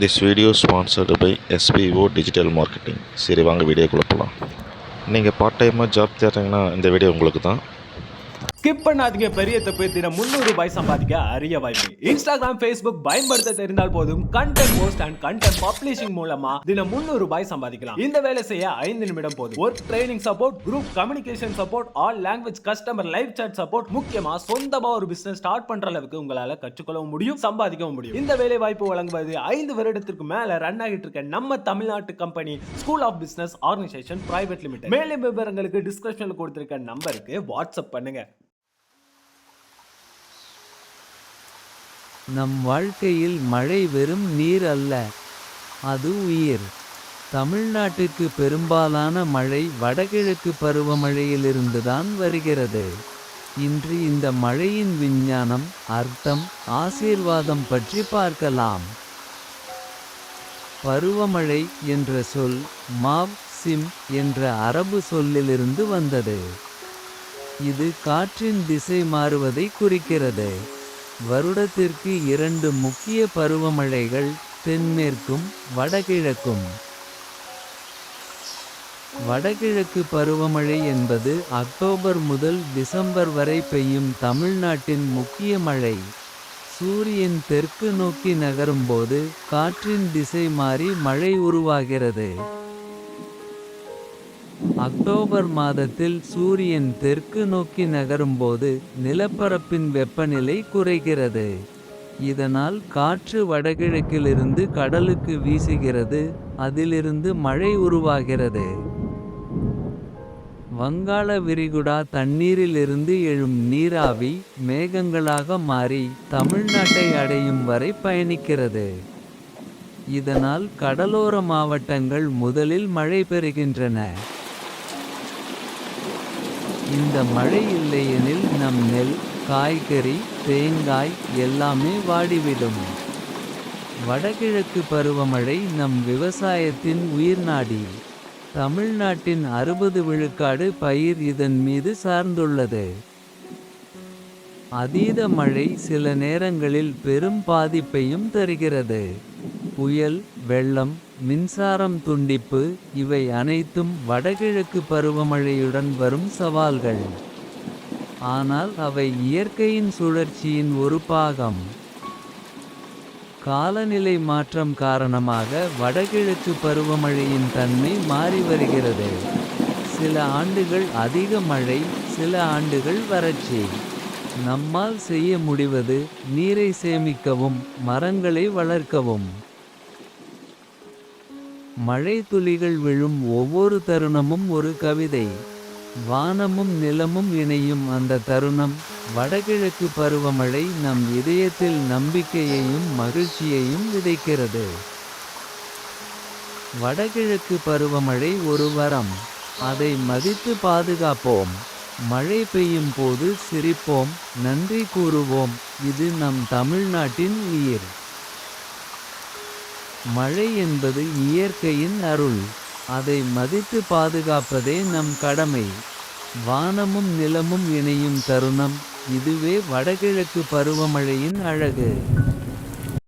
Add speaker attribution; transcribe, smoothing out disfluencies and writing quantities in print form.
Speaker 1: This video is sponsored by SBO Digital Marketing. சரி வாங்க வீடியோக்குள்ளே போகலாம். நீங்கள் பார்ட் டைமாக ஜாப் தேடுறீங்கன்னா இந்த வீடியோ உங்களுக்கு தான்.
Speaker 2: ஸ்கிப் பண்ணாதீங்க. பெரிய தப்பு. தினம் 300 ரூபாய் சம்பாதிக்க அரிய வாய்ப்பு. இன்ஸ்டாகிராம், ஃபேஸ்புக் பயன்படுத்த தெரிந்தால் போதும் content post and content publishing மூலமா தினம் 300 ரூபாய் சம்பாதிக்கலாம். இந்த வேலை செய்ய 5 நிமிடம் போதும். Work training support, group communication support, all language customer live chat support, முக்கியமா சொந்தமா ஒரு பிசினஸ் ஸ்டார்ட் பண்ற அளவுக்கு உங்களால கற்றுக்கொள்ளவும் முடியும், சம்பாதிக்கவும் முடியும். இந்த வேலை வாய்ப்பு வழங்குவது 5 வருடத்திற்கு மேல ரன் ஆகிட்டு இருக்க நம்ம தமிழ்நாட்டு company school of business organization private limited. மேலும் விவரங்களுக்கு டிஸ்கிரிப்ஷன்ல கொடுத்திருக்க நம்பருக்கு வாட்ஸ்அப் பண்ணுங்க.
Speaker 3: நம் வாழ்க்கையில் மழை வெறும் நீர் அல்ல, அது உயிர். தமிழ்நாட்டுக்கு பெரும்பாலான மழை வடகிழக்கு பருவமழையிலிருந்துதான் வருகிறது. இன்று இந்த மழையின் விஞ்ஞானம், அர்த்தம், ஆசீர்வாதம் பற்றி பார்க்கலாம். பருவமழை என்ற சொல் மாவ் சிம் என்ற அரபு சொல்லிலிருந்து வந்தது. இது காற்றின் திசை மாறுவதை குறிக்கிறது. வருடத்திற்கு 2 முக்கிய பருவமழைகள், தென்மேற்கும் வடகிழக்கும். வடகிழக்கு பருவமழை என்பது அக்டோபர் முதல் டிசம்பர் வரை பெய்யும் தமிழ்நாட்டின் முக்கிய மழை. சூரியன் தெற்கு நோக்கி நகரும்போது காற்றின் திசை மாறி மழை உருவாகிறது. அக்டோபர் மாதத்தில் சூரியன் தெற்கு நோக்கி நகரும்போது நிலப்பரப்பின் வெப்பநிலை குறைகிறது. இதனால் காற்று வடகிழக்கிலிருந்து கடலுக்கு வீசுகிறது, அதிலிருந்து மழை உருவாகிறது. வங்காள விரிகுடா தண்ணீரிலிருந்து எழும் நீராவி மேகங்களாக மாறி தமிழ்நாட்டை அடையும் வரை பயணிக்கிறது. இதனால் கடலோர மாவட்டங்கள் முதலில் மழை பெறுகின்றன. இந்த மழை இல்லையெனில் நம் நெல், காய்கறி, தேங்காய் எல்லாமே வாடிவிடும். வடகிழக்கு பருவமழை நம் விவசாயத்தின் உயிர்நாடி. தமிழ்நாட்டின் 60 விழுக்காடு பயிர் இதன் மீது சார்ந்துள்ளது. அதீத மழை சில நேரங்களில் பெரும் பாதிப்பையும் தருகிறது. புயல், வெள்ளம், மின்சாரம் துண்டிப்பு இவை அனைத்தும் வடகிழக்கு பருவமழையுடன் வரும் சவால்கள். ஆனால் அவை இயற்கையின் சுழற்சியின் ஒரு பாகம். காலநிலை மாற்றம் காரணமாக வடகிழக்கு பருவமழையின் தன்மை மாறி வருகிறது. சில ஆண்டுகள் அதிக மழை, சில ஆண்டுகள் வறட்சி. நம்மால் செய்ய முடிவது நீரை சேமிக்கவும், மரங்களை வளர்க்கவும். மழை துளிகள் விழும் ஒவ்வொரு தருணமும் ஒரு கவிதை. வானமும் நிலமும் இணையும் அந்த தருணம். வடகிழக்கு பருவமழை நம் இதயத்தில் நம்பிக்கையையும் மகிழ்ச்சியையும் விதைக்கிறது. வடகிழக்கு பருவமழை ஒரு வரம். அதை மதித்து பாதுகாப்போம். மழை பெய்யும் போது சிரிப்போம், நன்றி கூறுவோம். இது நம் தமிழ்நாட்டின் உயிர். மழை என்பது இயற்கையின் அருள். அதை மதித்து பாதுகாப்பதே நம் கடமை. வானமும் நிலமும் இணையும் தருணம். இதுவே வடகிழக்கு பருவமழையின் அழகு.